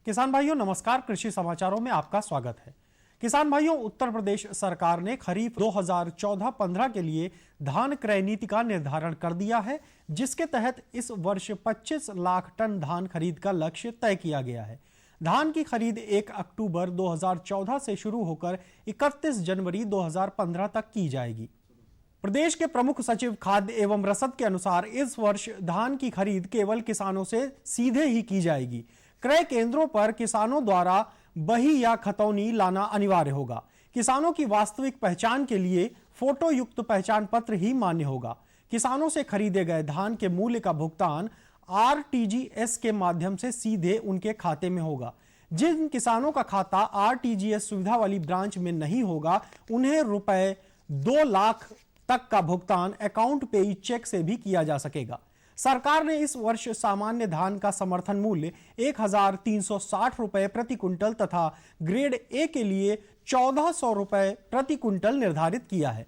किसान भाइयों नमस्कार, कृषि समाचारों में आपका स्वागत है। किसान भाइयों, उत्तर प्रदेश सरकार ने खरीफ 2014-15 के लिए धान क्रय नीति का निर्धारण कर दिया है, जिसके तहत इस वर्ष 25 लाख टन धान खरीद का लक्ष्य तय किया गया है। धान की खरीद 1 अक्टूबर 2014 से शुरू होकर 31 जनवरी 2015 तक की जाएगी। प्रदेश के प्रमुख सचिव खाद्य एवं रसद के अनुसार इस वर्ष धान की खरीद केवल किसानों से सीधे ही की जाएगी। क्रय केंद्रों पर किसानों द्वारा बही या खतौनी लाना अनिवार्य होगा। किसानों की वास्तविक पहचान के लिए फोटो युक्त पहचान पत्र ही मान्य होगा। किसानों से खरीदे गए धान के मूल्य का भुगतान आरटीजीएस के माध्यम से सीधे उनके खाते में होगा। जिन किसानों का खाता आरटीजीएस सुविधा वाली ब्रांच में नहीं होगा, उन्हें रुपए 2 लाख तक का भुगतान अकाउंट पेई चेक से भी किया जा सकेगा। सरकार ने इस वर्ष सामान्य धान का समर्थन मूल्य 1360 रुपए प्रति क्विंटल तथा ग्रेड ए के लिए 1400 रुपए प्रति क्विंटल निर्धारित किया है।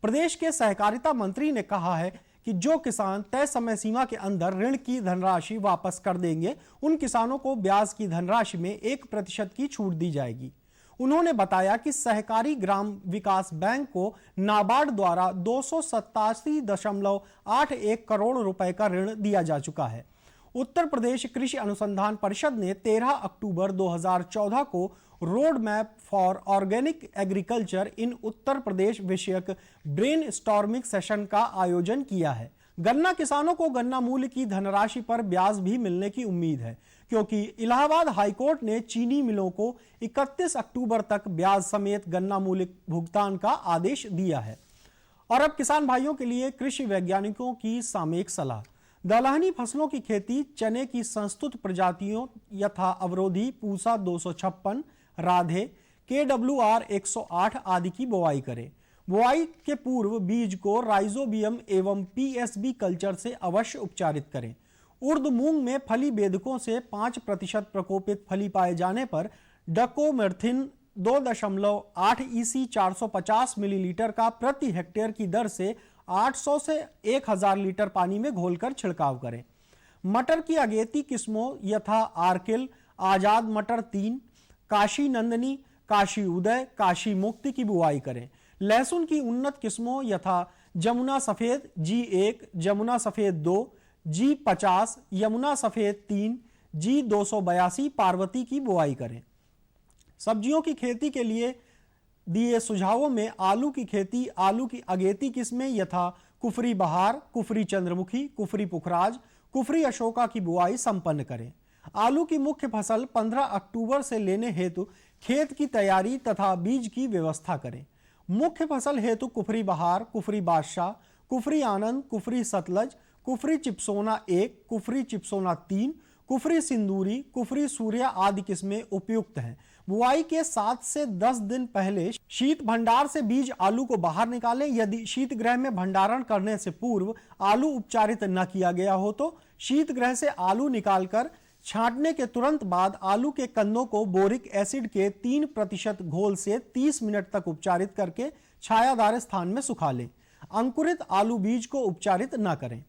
प्रदेश के सहकारिता मंत्री ने कहा है कि जो किसान तय समय सीमा के अंदर ऋण की धनराशि वापस कर देंगे, उन किसानों को ब्याज की धनराशि में 1% की छूट दी जाएगी। उन्होंने बताया कि सहकारी ग्राम विकास बैंक को नाबार्ड द्वारा 287.81 करोड़ रुपए का ऋण दिया जा चुका है। उत्तर प्रदेश कृषि अनुसंधान परिषद ने 13 अक्टूबर 2014 को road map for organic agriculture in Uttar Pradesh विषयक ब्रेन स्टॉर्मिंग सेशन का आयोजन किया है। गन्ना किसानों को गन्ना मूल्य की धनराशि पर ब्याज भी मिलने की उम्मीद है, क्योंकि इलाहाबाद हाईकोर्ट ने चीनी मिलों को 31 अक्टूबर तक ब्याज समेत गन्ना मूल्य भुगतान का आदेश दिया है। और अब किसान भाइयों के लिए कृषि वैज्ञानिकों की सामयिक सलाह। दलहनी फसलों की खेती, चने की संस्तुत प्रजातियों यथा अवरोधी, पूसा 256, राधे, KWR 108 आदि की बुआई करें। बुआई के पूर्व बीज को राइजोबियम एवं PSB कल्चर से अवश्य उपचारित करें। उर्द मूंग में फली बेधकों से 5% प्रकोपित फली पाए जाने पर डकोमेर्थिन 2.8 EC 450 मिलीलीटर का प्रति हेक्टेयर की दर से 800 से 1000 लीटर पानी में घोलकर छिड़काव करें। मटर की अगेती किस्मों यथा आर्किल, आजाद मटर 3, काशी नंदनी, काशी उदय, काशी मुक्ति की बुआई करें। लहसुन की उन्नत किस्मों यथा जमुना सफेद G1, जमुना सफेद 2, G50, यमुना सफेद 3, G282 पार्वती की बुआई करें। सब्जियों की खेती के लिए दिए सुझावों में आलू की खेती, आलू की अगेती किस्में यथा कुफरी बहार, कुफरी चंद्रमुखी, कुफरी पुखराज, कुफरी अशोका की बुआई संपन्न करें। आलू की मुख्य फसल 15 अक्टूबर से लेने हेतु खेत की तैयारी तथा बीज की व्यवस्था करें। मुख्य फसल हेतु कुफरी बहार, कुफरी बादशाह, कुफरी आनंद, कुफरी सतलज, कुफरी चिपसोना 1, कुफरी चिपसोना 3, कुफरी सिंदूरी, कुफरी सूर्या आदि किस्में उपयुक्त हैं। बुआई के 7 से 10 दिन पहले शीत भंडार से बीज आलू को बाहर निकालें। यदि शीतगृह में भंडारण करने से पूर्व आलू उपचारित न किया गया हो तो शीतगृह से आलू निकालकर छांटने के तुरंत बाद आलू के कंदों को बोरिक एसिड के 3% घोल से 30 मिनट तक उपचारित करके छायादार स्थान में सुखा लें। अंकुरित आलू बीज को उपचारित न करें।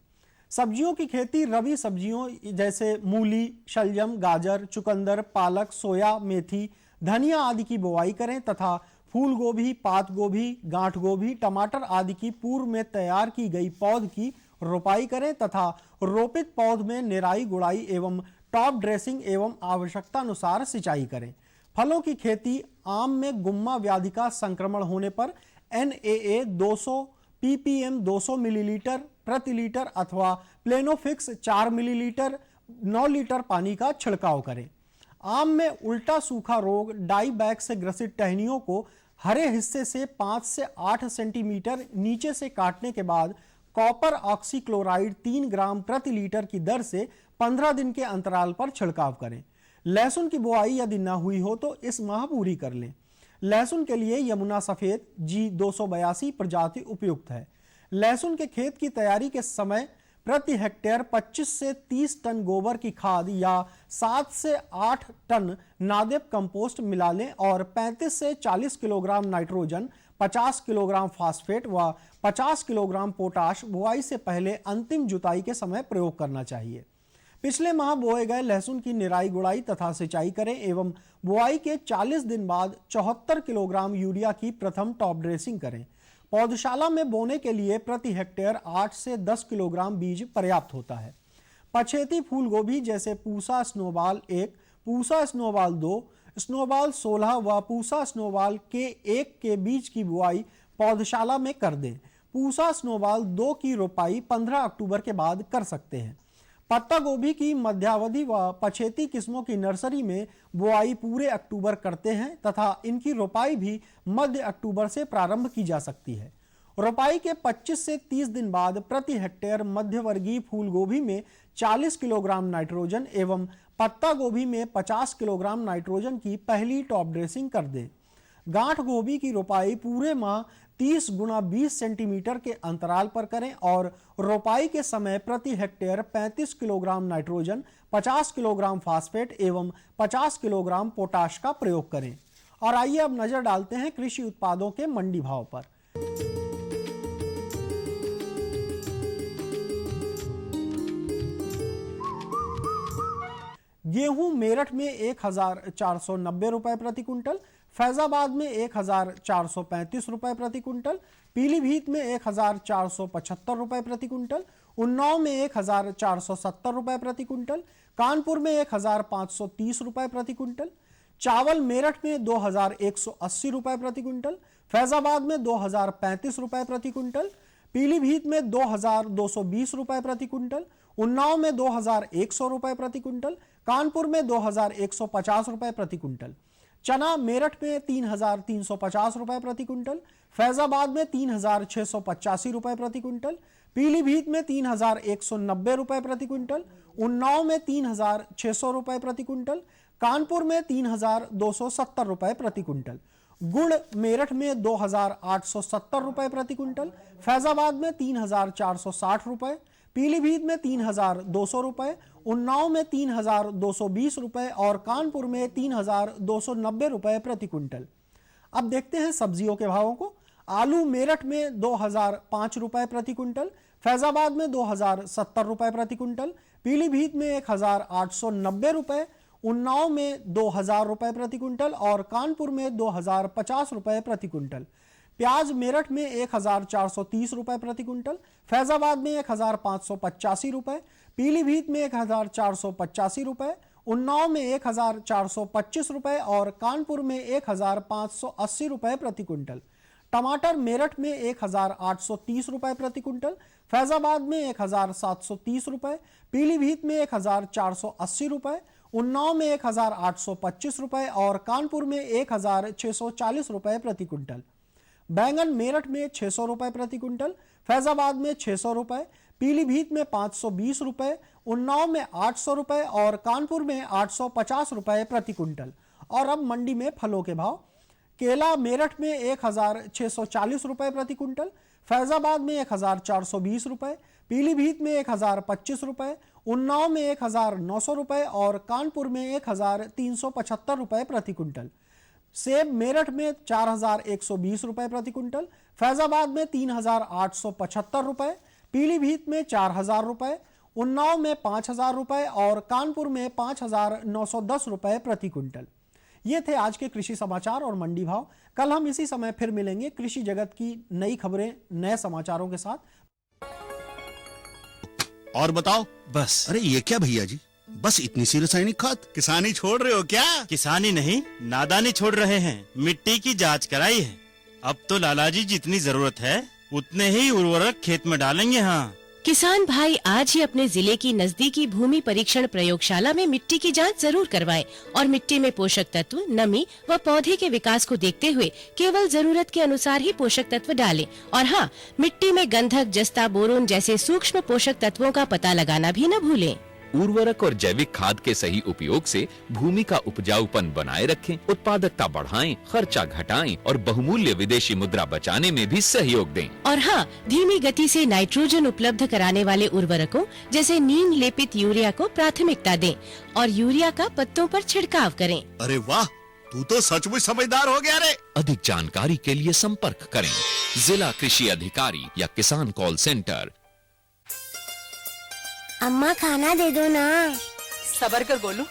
सब्जियों की खेती, रबी सब्जियों जैसे मूली, शलजम, गाजर, चुकंदर, पालक, सोया, मेथी, धनिया आदि की बुआई करें तथा फूल गोभी, पात गोभी, गांठ गोभी, टमाटर आदि की पूर्व में तैयार की गई पौध की रोपाई करें तथा रोपित पौध में निराई गुड़ाई एवं टॉप ड्रेसिंग एवं आवश्यकता अनुसार सिंचाई करें। फलों की खेती, आम में गुम्मा व्याधि का संक्रमण होने पर NAA 200 ppm 200 मिलीलीटर प्रति लीटर अथवा प्लेनोफिक्स 4 मिलीलीटर 9 लीटर पानी का छिड़काव करें। आम में उल्टा सूखा रोग, डाई बैग से ग्रसित टहनियों को हरे हिस्से से 5 से 8 सेंटीमीटर नीचे से काटने के बाद कॉपर ऑक्सीक्लोराइड 3 ग्राम प्रति लीटर की दर से 15 दिन के अंतराल पर छिड़काव करें। लहसुन की बुआई यदि न हुई हो तो इस माह पूरी कर लें। लहसुन के लिए यमुना सफेद G282 प्रजाति उपयुक्त है। लहसुन के खेत की तैयारी के समय प्रति हेक्टेयर 25 से 30 टन गोबर की खाद या 7 से 8 टन नादेप कंपोस्ट मिला लें और 35 से 40 किलोग्राम नाइट्रोजन, 50 किलोग्राम फास्फेट व 50 किलोग्राम पोटाश बुआई से पहले अंतिम जुताई के समय प्रयोग करना चाहिए। पिछले माह बोए गए लहसुन की निराई गुड़ाई तथा सिंचाई करें एवं बुआई के 40 दिन बाद 74 किलोग्राम यूरिया की प्रथम टॉप ड्रेसिंग करें। पौधशाला में बोने के लिए प्रति हेक्टेयर 8 से 10 किलोग्राम बीज पर्याप्त होता है। पछेती फूल गोभी जैसे Pusa snowball 1, Pusa snowball 2, snowball 16 व पूसा स्नोबॉल के 1 के बीज की बुआई पौधशाला में कर दें। पूसा स्नोबॉल 2 की रोपाई 15 अक्टूबर के बाद कर सकते हैं। पत्ता गोभी की मध्यावधि व पछेती किस्मों की नर्सरी में बुआई पूरे अक्टूबर करते हैं तथा इनकी रोपाई भी मध्य अक्टूबर से प्रारंभ की जा सकती है। रोपाई के 25 से 30 दिन बाद प्रति हेक्टेयर मध्यवर्गीय फूल गोभी में 40 किलोग्राम नाइट्रोजन एवं पत्ता गोभी में 50 किलोग्राम नाइट्रोजन की पहली टॉप ड्रेसिंग कर दें। गांठ गोभी की रोपाई पूरे माह 30 गुणा 20 सेंटीमीटर के अंतराल पर करें और रोपाई के समय प्रति hectare 35 kilogram nitrogen, 50 kilogram phosphate एवं 50 किलोग्राम पोटाश का प्रयोग करें। और आइए अब नजर डालते हैं कृषि उत्पादों के मंडी भाव पर। गेहूं मेरठ में 1490 रुपए प्रति क्विंटल, फैजाबाद में 1435 रुपए प्रति क्विंटल, पीलीभीत में 1475 रुपए प्रति क्विंटल, उन्नाव में 1470 रुपए प्रति क्विंटल, कानपुर में 1530 रुपए प्रति क्विंटल। चावल मेरठ में 2180 रुपए प्रति क्विंटल, फैजाबाद में 2035 रुपए प्रति क्विंटल, पीलीभीत में 2220 रुपए प्रति क्विंटल, उन्नाव में 2100 रुपए प्रति क्विंटल, कानपुर में 2150 रुपए प्रति क्विंटल। चना मेरठ में 3350 रुपए प्रति क्विंटल, फैजाबाद में 3685 रुपए प्रति क्विंटल, पीलीभीत में 3190 रुपए प्रति क्विंटल, उन्नाव में 3600 रुपए प्रति क्विंटल, कानपुर में 3270 रुपए प्रति क्विंटल। गुड़ मेरठ में 2870 रुपए प्रति क्विंटल, फैजाबाद में 3460 रुपए, पीलीभीत में 3200 रुपए, उन्नाव में 3220 रुपए और कानपुर में 3290 रुपए प्रति क्विंटल। अब देखते हैं सब्जियों के भावों को। आलू मेरठ में 2005 रुपए प्रति क्विंटल, फैजाबाद में 2070 रुपए प्रति क्विंटल, पीलीभीत में 1890 रुपए, उन्नाव में 2000 रुपए प्रति क्विंटल और कानपुर में 2050 रुपए प्रति क्विंटल। प्याज मेरठ में 1430 रुपए प्रति क्विंटल, फैजाबाद में 1585 रुपए, पीलीभीत में 1485 रुपए, उन्नाव में 1425 रुपए और कानपुर में 1580 रुपए प्रति क्विंटल। टमाटर मेरठ में 1830 रुपए प्रति क्विंटल, फैजाबाद में 1730 रुपए, पीलीभीत में 1480 रुपए, उन्नाव में 1825 रुपए और कानपुर में 1640 रुपए प्रति क्विंटल। बैंगन मेरठ में 600 रुपए प्रति क्विंटल, फैजाबाद में 600 रुपए, पीलीभीत में 520 रुपए, उन्नाव में 800 रुपए और कानपुर में 850 रुपए प्रति क्विंटल। और अब मंडी में फलों के भाव। केला मेरठ में 1640 रुपए प्रति क्विंटल, फैजाबाद में 1420 रुपए, पीलीभीत में 1025 रुपए, उन्नाव में 1900 रुपए और कानपुर में 1375 रुपए प्रति क्विंटल। सेब मेरठ में 4120 रुपए प्रति क्विंटल, फैजाबाद में 3875 रुपए, पीलीभीत में 4000 रुपए, उन्नाव में 5000 रुपए और कानपुर में 5910 रुपए प्रति क्विंटल। ये थे आज के कृषि समाचार और मंडी भाव। कल हम इसी समय फिर मिलेंगे कृषि जगत की नई खबरें नए समाचारों के साथ। और बताओ। बस। अरे ये क्या भैया जी, बस इतनी सी रासायनिक खाद? किसानी छोड़ रहे हो क्या? किसानी नहीं, नादानी छोड़ रहे हैं। मिट्टी की जांच कराई है। अब तो लालाजी जितनी जरूरत है उतने ही उर्वरक खेत में डालेंगे। हाँ किसान भाई आज ही अपने जिले की नजदीकी भूमि परीक्षण प्रयोगशाला में मिट्टी की जांच जरूर करवाएं और मिट्टी में पोषक तत्व, नमी व पौधे के विकास को देखते हुए केवल जरूरत के अनुसार ही पोषक तत्व डालें। और हाँ, मिट्टी में गंधक, जस्ता, बोरोन जैसे सूक्ष्म पोषक तत्वों का पता लगाना भी न भूलें। उर्वरक और जैविक खाद के सही उपयोग से भूमि का उपजाऊपन बनाए रखें, उत्पादकता बढ़ाएं, खर्चा घटाएं और बहुमूल्य विदेशी मुद्रा बचाने में भी सहयोग दें। और हाँ, धीमी गति से नाइट्रोजन उपलब्ध कराने वाले उर्वरकों जैसे नीम लेपित यूरिया को प्राथमिकता दें और यूरिया का पत्तों पर छिड़काव करें। अरे वाह, तू तो सचमुच समझदार हो गया रे। अधिक जानकारी के लिए संपर्क करें जिला कृषि अधिकारी या किसान कॉल सेंटर। अम्मा खाना दे दो ना। सबर कर गोलू,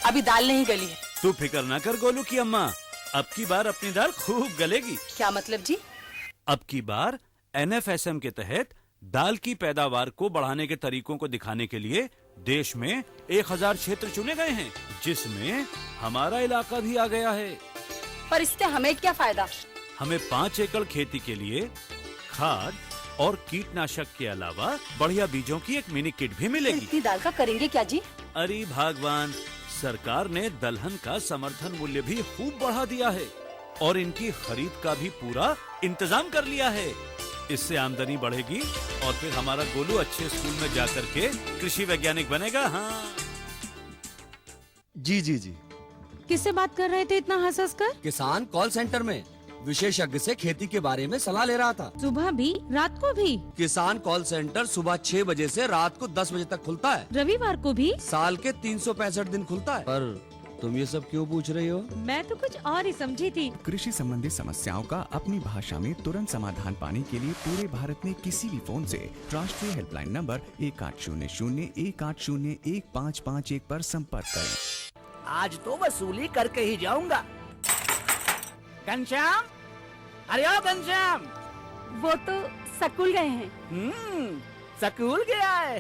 अभी दाल नहीं गली है। तू फिक्र ना कर गोलू की अम्मा, अब की बार अपनी दाल खूब गलेगी। क्या मतलब जी? अब की बार NFSM के तहत दाल की पैदावार को बढ़ाने के तरीकों को दिखाने के लिए देश में 1000 क्षेत्र चुने गए हैं, जिसमें हमारा इलाका भी आ गया है। पर इससे हमें क्या फायदा? हमें 5 एकड़ खेती के लिए खाद और कीटनाशक के अलावा बढ़िया बीजों की एक मिनी किट भी मिलेगी। इतनी दाल का करेंगे क्या जी? अरे भगवान, सरकार ने दलहन का समर्थन मूल्य भी खूब बढ़ा दिया है और इनकी खरीद का भी पूरा इंतजाम कर लिया है। इससे आमदनी बढ़ेगी और फिर हमारा गोलू अच्छे स्कूल में जाकर के कृषि वैज्ञानिक बनेगा। हाँ जी जी जी। किससे बात कर रहे थे इतना हंस हंस कर? किसान कॉल सेंटर में विशेषज्ञ से खेती के बारे में सलाह ले रहा था। सुबह भी रात को भी? किसान कॉल सेंटर सुबह 6 बजे से रात को 10 बजे तक खुलता है। रविवार को भी? साल के 365 दिन खुलता है। पर तुम ये सब क्यों पूछ रही हो? मैं तो कुछ और ही समझी थी। कृषि संबंधी समस्याओं का अपनी भाषा में तुरंत समाधान पाने के लिए पूरे भारत में किसी भी फोन से राष्ट्रीय हेल्पलाइन नंबर 1800-180-1551 पर संपर्क करें। आज तो वसूली करके ही जाऊंगा। घनश्याम, अरे ओ घनश्याम। वो तो स्कूल गए हैं। स्कूल गया है।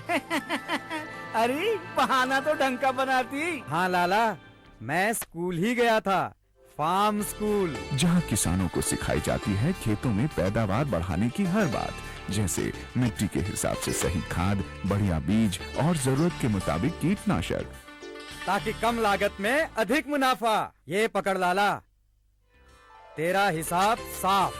अरे बहाना तो ढंग का बनाती। हाँ लाला, मैं स्कूल ही गया था, फार्म स्कूल, जहाँ किसानों को सिखाई जाती है खेतों में पैदावार बढ़ाने की हर बात, जैसे मिट्टी के हिसाब से सही खाद, बढ़िया बीज और जरूरत के मुताबिक कीटनाशक, ताकि कम लागत में अधिक मुनाफा। ये पकड़ लाला, तेरा हिसाब साफ।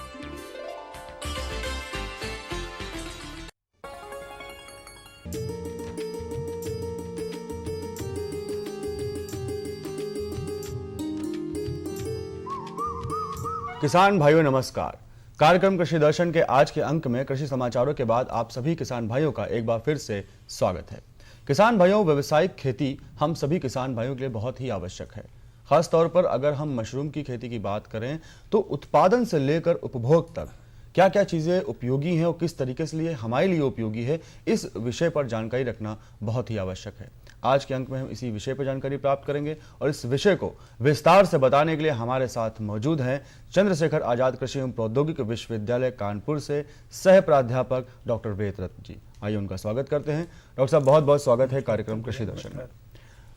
किसान भाइयों नमस्कार। कार्यक्रम कृषि दर्शन के आज के अंक में कृषि समाचारों के बाद आप सभी किसान भाइयों का एक बार फिर से स्वागत है। किसान भाइयों, व्यावसायिक खेती हम सभी किसान भाइयों के लिए बहुत ही आवश्यक है। खास तौर पर अगर हम मशरूम की खेती की बात करें तो उत्पादन से लेकर उपभोग तक क्या क्या चीज़ें उपयोगी हैं और किस तरीके से लिए हमारे लिए उपयोगी है, इस विषय पर जानकारी रखना बहुत ही आवश्यक है। आज के अंक में हम इसी विषय पर जानकारी प्राप्त करेंगे और इस विषय को विस्तार से बताने के लिए हमारे साथ मौजूद हैं चंद्रशेखर आजाद कृषि एवं प्रौद्योगिकी विश्वविद्यालय कानपुर से सह प्राध्यापक डॉक्टर वेदरत्न जी। आइए उनका स्वागत करते हैं। डॉक्टर साहब, बहुत बहुत स्वागत है कार्यक्रम कृषि दर्शन में।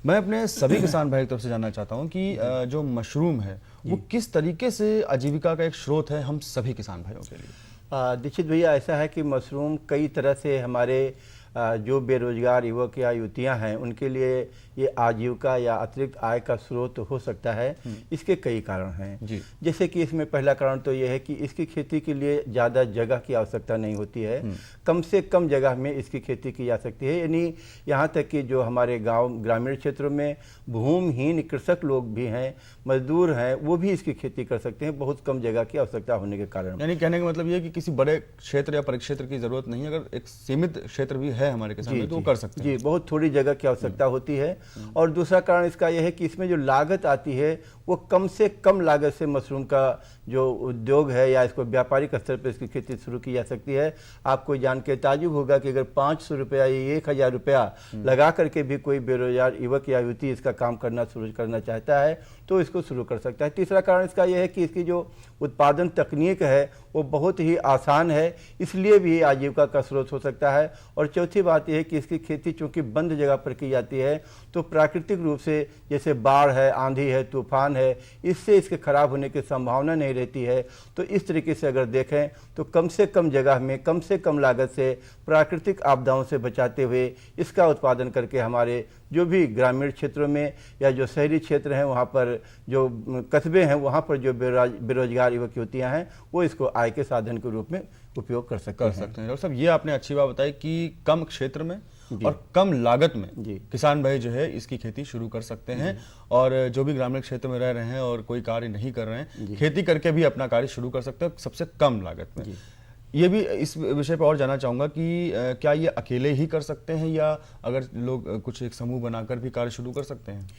मैं अपने सभी किसान भाई की तरफ से जानना चाहता हूं कि जो मशरूम है वो किस तरीके से आजीविका का एक स्रोत है हम सभी किसान भाइयों के लिए। दीक्षित भैया, ऐसा है कि मशरूम कई तरह से हमारे जो बेरोजगार युवक या युवतियां हैं उनके लिए ये आजीविका या अतिरिक्त आय का स्रोत हो सकता है। इसके कई कारण हैं। जैसे कि इसमें पहला कारण तो ये है कि इसकी खेती के लिए ज़्यादा जगह की आवश्यकता नहीं होती है। कम से कम जगह में इसकी खेती की जा सकती है। यानी यहाँ तक कि जो हमारे गांव ग्रामीण क्षेत्रों में भूमिहीन कृषक लोग भी हैं, मजदूर हैं, वो भी इसकी खेती कर सकते हैं, बहुत कम जगह की आवश्यकता होने के कारण। यानी कहने का मतलब ये है कि किसी बड़े क्षेत्र या परिक्षेत्र की जरूरत नहीं है, अगर एक सीमित क्षेत्र भी है हमारे किसान में तो वो कर सकते हैं। जी, बहुत थोड़ी जगह की आवश्यकता होती है। और दूसरा कारण इसका यह है कि इसमें जो लागत आती है वो कम से कम लागत से मशरूम का जो उद्योग है या इसको व्यापारिक स्तर पर इसकी खेती शुरू की जा सकती है। आपको जान के ताजुब होगा कि अगर 500 रुपया या 1000 रुपया लगा करके भी कोई बेरोजगार युवक या युवती इसका काम करना शुरू करना चाहता है तो इसको शुरू कर सकता है। तीसरा कारण इसका यह है कि इसकी जो उत्पादन तकनीक है वो बहुत ही आसान है, इसलिए भी आजीविका का स्रोत हो सकता है। और चौथी बात यह है कि इसकी खेती चूँकि बंद जगह पर की जाती है तो प्राकृतिक रूप से जैसे बाढ़ है, आंधी है, तूफान है, इससे इसके खराब होने की संभावना नहीं रहती है। तो इस तरीके से अगर देखें तो कम से कम जगह में कम से कम लागत से प्राकृतिक आपदाओं से बचाते हुए इसका उत्पादन करके हमारे जो भी ग्रामीण क्षेत्रों में या जो शहरी क्षेत्र हैं वहाँ पर जो कस्बे हैं वहाँ पर जो बेरोजगार युवक युवतियाँ हैं वो इसको आय के साधन के रूप में उपयोग कर सकते हैं। डॉक्टर साहब, ये आपने अच्छी बात बताई कि कम क्षेत्र में और कम लागत में किसान भाई जो है इसकी खेती शुरू कर सकते हैं। और जो भी ग्रामीण क्षेत्र में रह रहे हैं और कोई कार्य नहीं कर रहे हैं, खेती करके भी अपना कार्य शुरू कर सकते हैं सबसे कम लागत में। ये भी इस विषय पर और जानना चाहूँगा कि क्या ये अकेले ही कर सकते हैं या अगर लोग कुछ एक समूह बनाकर भी कार्य शुरू कर सकते हैं?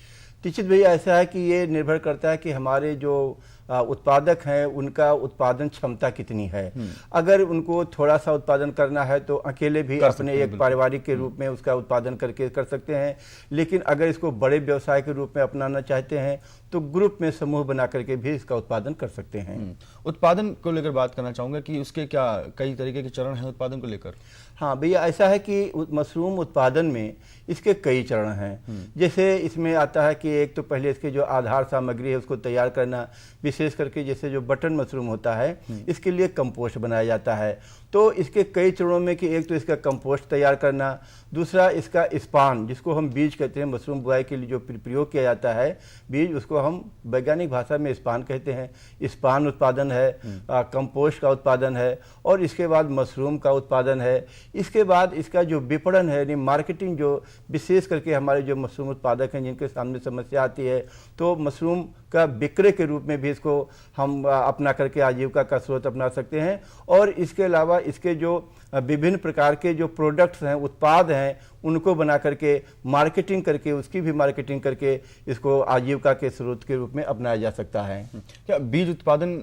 निश्चित भैया, ऐसा है कि ये निर्भर करता है कि हमारे जो उत्पादक हैं उनका उत्पादन क्षमता कितनी है। अगर उनको थोड़ा सा उत्पादन करना है तो अकेले भी अपने एक पारिवारिक के रूप में उसका उत्पादन करके कर सकते हैं, लेकिन अगर इसको बड़े व्यवसाय के रूप में अपनाना चाहते हैं तो ग्रुप में समूह बना करके भी इसका उत्पादन कर सकते हैं। उत्पादन को लेकर बात करना चाहूंगा कि उसके क्या कई तरीके के चरण हैं उत्पादन को लेकर। हाँ भैया, ऐसा है कि मशरूम उत्पादन में इसके कई चरण हैं। जैसे इसमें आता है कि एक तो पहले इसके जो आधार सामग्री है उसको तैयार करना, विशेष करके जैसे जो बटन मशरूम होता है इसके लिए कंपोस्ट बनाया जाता है। तो इसके कई चरणों में कि एक तो इसका कंपोस्ट तैयार करना, दूसरा इसका स्पान जिसको हम बीज कहते हैं, मशरूम बुआई के लिए जो प्रयोग किया जाता है बीज, उसको हम वैज्ञानिक भाषा में स्पान कहते हैं। स्पान उत्पादन है, कंपोस्ट का उत्पादन है, और इसके बाद मशरूम का उत्पादन है। इसके बाद इसका जो विपणन है यानी मार्केटिंग, जो विशेष करके हमारे जो मशरूम उत्पादक हैं जिनके सामने समस्या आती है, तो मशरूम का विक्रय के रूप में भी इसको हम अपना करके आजीविका का स्रोत अपना सकते हैं। और इसके अलावा इसके जो विभिन्न प्रकार के जो प्रोडक्ट्स हैं, उत्पाद हैं, उनको बना करके मार्केटिंग करके, उसकी भी मार्केटिंग करके इसको आजीविका के स्रोत के रूप में अपनाया जा सकता है। क्या बीज उत्पादन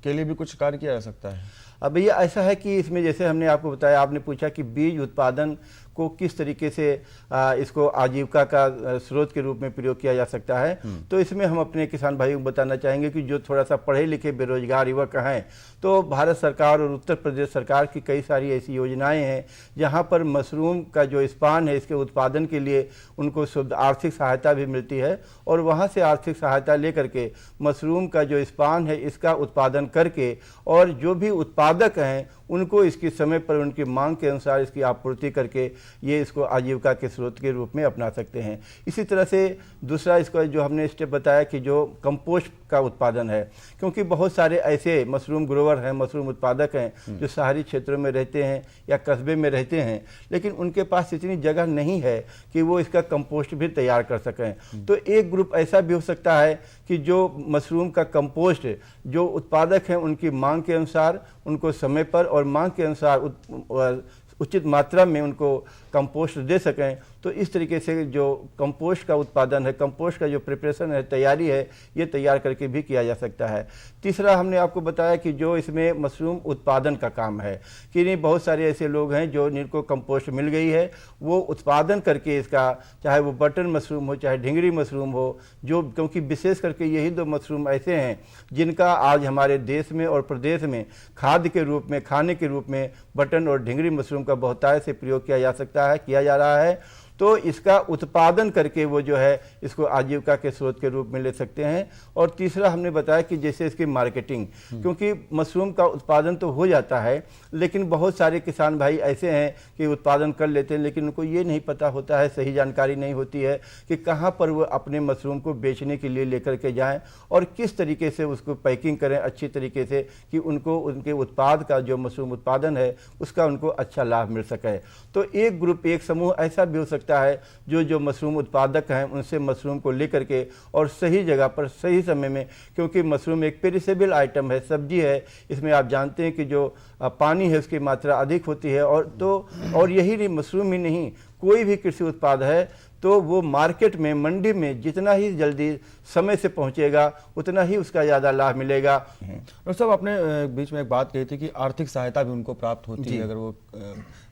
के लिए भी कुछ कार्य किया जा सकता है? अब भैया ऐसा है कि इसमें जैसे हमने आपको बताया, आपने पूछा कि बीज उत्पादन को किस तरीके से इसको आजीविका का स्रोत के रूप में प्रयोग किया जा सकता है। तो इसमें हम अपने किसान भाइयों को बताना चाहेंगे कि जो थोड़ा सा पढ़े लिखे बेरोजगार युवक हैं, तो भारत सरकार और उत्तर प्रदेश सरकार की कई सारी ऐसी योजनाएं हैं जहां पर मशरूम का जो स्पान है इसके उत्पादन के लिए उनको शुद्ध आर्थिक सहायता भी मिलती है, और वहां से आर्थिक सहायता लेकर के मशरूम का जो स्पान है इसका उत्पादन करके, और जो भी उत्पादक हैं उनको इसकी समय पर उनकी मांग के अनुसार इसकी आपूर्ति करके ये इसको आजीविका के स्रोत के रूप में अपना सकते हैं। इसी तरह से दूसरा इसका जो हमने स्टेप बताया कि जो कंपोस्ट का उत्पादन है, क्योंकि बहुत सारे ऐसे मशरूम ग्रोवर हैं, मशरूम उत्पादक हैं जो शहरी क्षेत्रों में रहते हैं या कस्बे में रहते हैं, लेकिन उनके पास इतनी जगह नहीं है कि वो इसका कंपोस्ट भी तैयार कर सकें। तो एक ग्रुप ऐसा भी हो सकता है कि जो मशरूम का कंपोस्ट जो उत्पादक हैं उनकी मांग के अनुसार उनको समय पर और मांग के अनुसार उचित मात्रा में उनको कंपोस्ट दे सकें। तो इस तरीके से जो कंपोस्ट का उत्पादन है, कंपोस्ट का जो प्रिपरेशन है, तैयारी है, ये तैयार करके भी किया जा सकता है। तीसरा हमने आपको बताया कि जो इसमें मशरूम उत्पादन का काम है कि नहीं, बहुत सारे ऐसे लोग हैं जो जिनको कंपोस्ट मिल गई है, वो उत्पादन करके इसका, चाहे वो बटन मशरूम हो चाहे ढिंगरी मशरूम हो, जो क्योंकि विशेष करके यही दो मशरूम ऐसे हैं जिनका आज हमारे देश में और प्रदेश में खाद्य के रूप में, खाने के रूप में बटन और ढिंगरी मशरूम का बहुतायत से प्रयोग किया जा सकता है, किया जा रहा है। तो इसका उत्पादन करके वो जो है इसको आजीविका के स्रोत के रूप में ले सकते हैं। और तीसरा हमने बताया कि जैसे इसकी मार्केटिंग, क्योंकि मशरूम का उत्पादन तो हो जाता है लेकिन बहुत सारे किसान भाई ऐसे हैं कि उत्पादन कर लेते हैं लेकिन उनको ये नहीं पता होता है, सही जानकारी नहीं होती है कि कहाँ पर वो अपने मशरूम को बेचने के लिए लेकर के जाएँ और किस तरीके से उसको पैकिंग करें अच्छी तरीके से कि उनको उनके उत्पाद का जो मशरूम उत्पादन है उसका उनको अच्छा लाभ मिल सके। तो एक ग्रुप, एक समूह ऐसा भी हो सकता है जो मशरूम उत्पादक हैं उनसे मशरूम को लेकर के और सही जगह पर सही समय में, क्योंकि मशरूम एक पेरिसेबल आइटम है, सब्जी है, इसमें आप जानते हैं कि जो पानी है उसकी मात्रा अधिक होती है। और यही नहीं, मशरूम ही नहीं, कोई भी कृषि उत्पाद है तो वो मार्केट में, मंडी में जितना ही जल्दी समय से पहुंचेगा उतना ही उसका ज़्यादा लाभ मिलेगा। डॉक्टर साहब, आपने बीच में एक बात कही थी कि आर्थिक सहायता भी उनको प्राप्त होती है अगर वो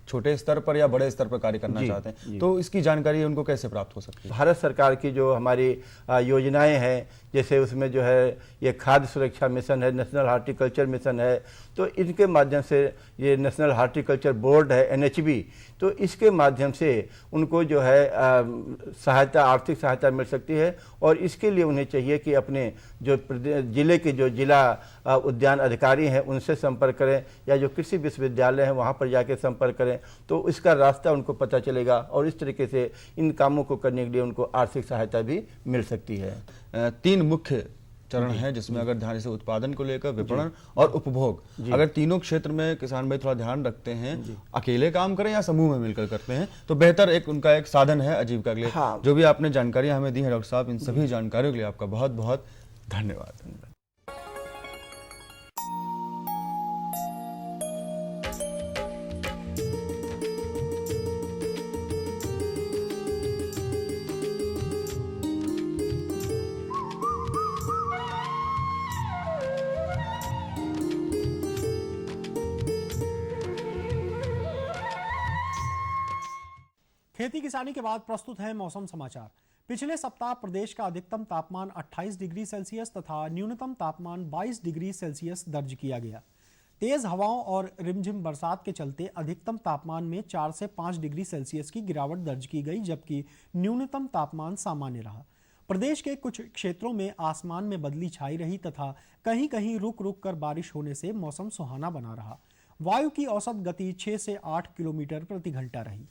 छोटे स्तर पर या बड़े स्तर पर कार्य करना चाहते हैं, तो इसकी जानकारी उनको कैसे प्राप्त हो सकती है? भारत सरकार की जो हमारी योजनाएं हैं, जैसे उसमें जो है ये खाद्य सुरक्षा मिशन है, नेशनल हार्टिकल्चर मिशन है, तो इनके माध्यम से ये नेशनल हार्टिकल्चर बोर्ड है NHB, तो इसके माध्यम से उनको जो है सहायता, आर्थिक सहायता मिल सकती है। और इसके लिए उन्हें चाहिए कि अपने जो जिले के जो जिला उद्यान अधिकारी हैं उनसे संपर्क करें या जो कृषि विश्वविद्यालय हैं वहाँ पर जाके संपर्क करें, तो इसका रास्ता उनको पता चलेगा और इस तरीके से इन कामों को करने के लिए उनको आर्थिक सहायता भी मिल सकती है। 3 मुख्य चरण है जिसमें अगर ध्यान से उत्पादन को लेकर, विपणन और उपभोग, अगर तीनों क्षेत्र में किसान भाई थोड़ा ध्यान रखते हैं, अकेले काम करें या समूह में मिलकर करते हैं तो बेहतर एक उनका एक साधन है आजीविका के लिए। जो भी आपने जानकारियां हमें दी है डॉक्टर साहब, इन सभी जानकारियों के लिए आपका बहुत बहुत धन्यवाद। खेती किसानी के बाद प्रस्तुत है मौसम समाचार। पिछले सप्ताह प्रदेश का अधिकतम तापमान 28 डिग्री सेल्सियस तथा न्यूनतम तापमान 22 डिग्री सेल्सियस दर्ज किया गया। तेज हवाओं और रिमझिम बरसात के चलते अधिकतम तापमान में 4 से 5 डिग्री सेल्सियस की गिरावट दर्ज की गई, जबकि न्यूनतम तापमान सामान्य रहा। प्रदेश के कुछ क्षेत्रों में आसमान में बदली छाई रही तथा कहीं कहीं रुक रुक कर बारिश होने से मौसम सुहाना बना रहा। वायु की औसत गति 6 से 8 किलोमीटर प्रति घंटा रही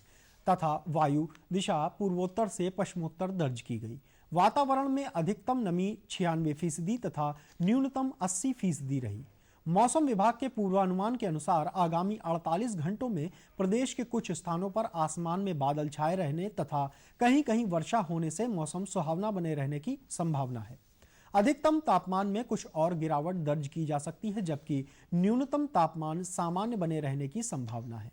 तथा वायु दिशा पूर्वोत्तर से पश्चिमोत्तर दर्ज की गई। वातावरण में अधिकतम नमी 96% तथा न्यूनतम 80% रही। मौसम विभाग के पूर्वानुमान के अनुसार आगामी 48 घंटों में प्रदेश के कुछ स्थानों पर आसमान में बादल छाए रहने तथा कहीं कहीं वर्षा होने से मौसम सुहावना बने रहने की संभावना है। अधिकतम तापमान में कुछ और गिरावट दर्ज की जा सकती है, जबकि न्यूनतम तापमान सामान्य बने रहने की संभावना है।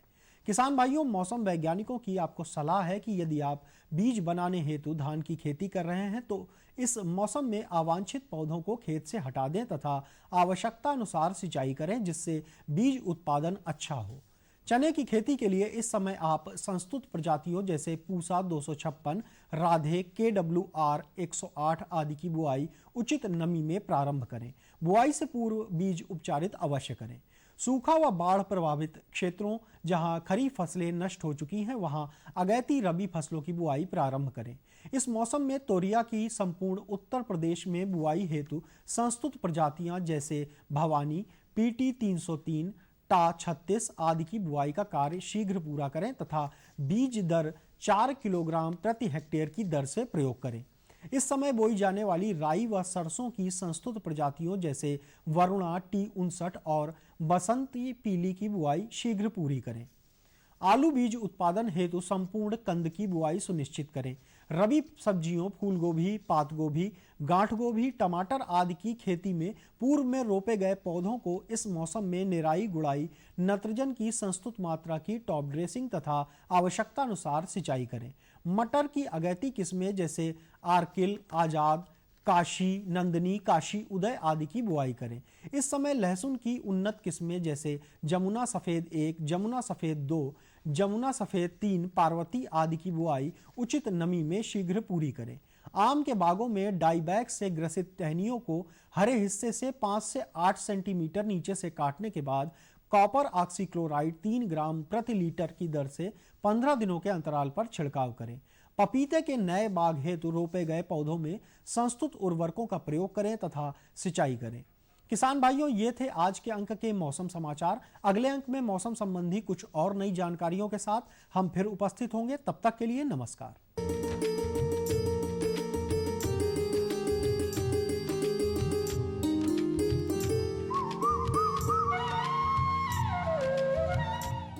किसान भाइयों, मौसम वैज्ञानिकों की आपको सलाह है कि यदि आप बीज बनाने हेतु धान की खेती कर रहे हैं तो इस मौसम में अवांछित पौधों को खेत से हटा दें तथा आवश्यकता अनुसार सिंचाई करें, जिससे बीज उत्पादन अच्छा हो। चने की खेती के लिए इस समय आप संस्तुत प्रजातियों जैसे पूसा 256, राधे, KWR 108 आदि की बुआई उचित नमी में प्रारंभ करें। बुआई से पूर्व बीज उपचारित अवश्य करें। सूखा व बाढ़ प्रभावित क्षेत्रों जहां खरीफ फसलें नष्ट हो चुकी हैं, वहां अगैती रबी फसलों की बुआई प्रारंभ करें। इस मौसम में तोरिया की संपूर्ण उत्तर प्रदेश में बुआई हेतु संस्तुत प्रजातियां जैसे भवानी, PT 303, टा 36 आदि की बुआई का कार्य शीघ्र पूरा करें तथा बीज दर 4 किलोग्राम प्रति हेक्टेयर की दर से प्रयोग करें। इस समय बोई जाने वाली राई व सरसों की संस्तुत प्रजातियों जैसे वरुणा, T59 और बसंती पीली की बुआई शीघ्र पूरी करें। आलू बीज उत्पादन हेतु संपूर्ण कंद की बुआई सुनिश्चित करें। रबी सब्जियों फूल गोभी, पात गोभी, गांठ गोभी, टमाटर आदि की खेती में पूर्व में रोपे गए पौधों को इस मौसम में निराई गुड़ाई, नत्रजन की संस्तुत मात्रा की टॉप ड्रेसिंग तथा आवश्यकता अनुसार सिंचाई करें। मटर की अगैती किस्में जैसे आर्किल, आजाद, काशी, नंदनी, काशी उदय आदि की बुआई करें। इस समय लहसुन की उन्नत किस्में जैसे जमुना सफेद 1, जमुना सफेद 2, जमुना सफेद 3, पार्वती आदि की बुआई उचित नमी में शीघ्र पूरी करें। आम के बागों में डाईबैक से ग्रसित टहनियों को हरे हिस्से से 5 से 8 सेंटीमीटर नीचे से काटने के बाद कॉपर ऑक्सीक्लोराइड 3 ग्राम प्रति लीटर की दर से 15 दिनों के अंतराल पर छिड़काव करें। पपीते के नए बाग हेतु रोपे गए पौधों में संस्तुत उर्वरकों का प्रयोग करें तथा सिंचाई करें। किसान भाइयों, ये थे आज के अंक के मौसम समाचार। अगले अंक में मौसम संबंधी कुछ और नई जानकारियों के साथ हम फिर उपस्थित होंगे। तब तक के लिए नमस्कार।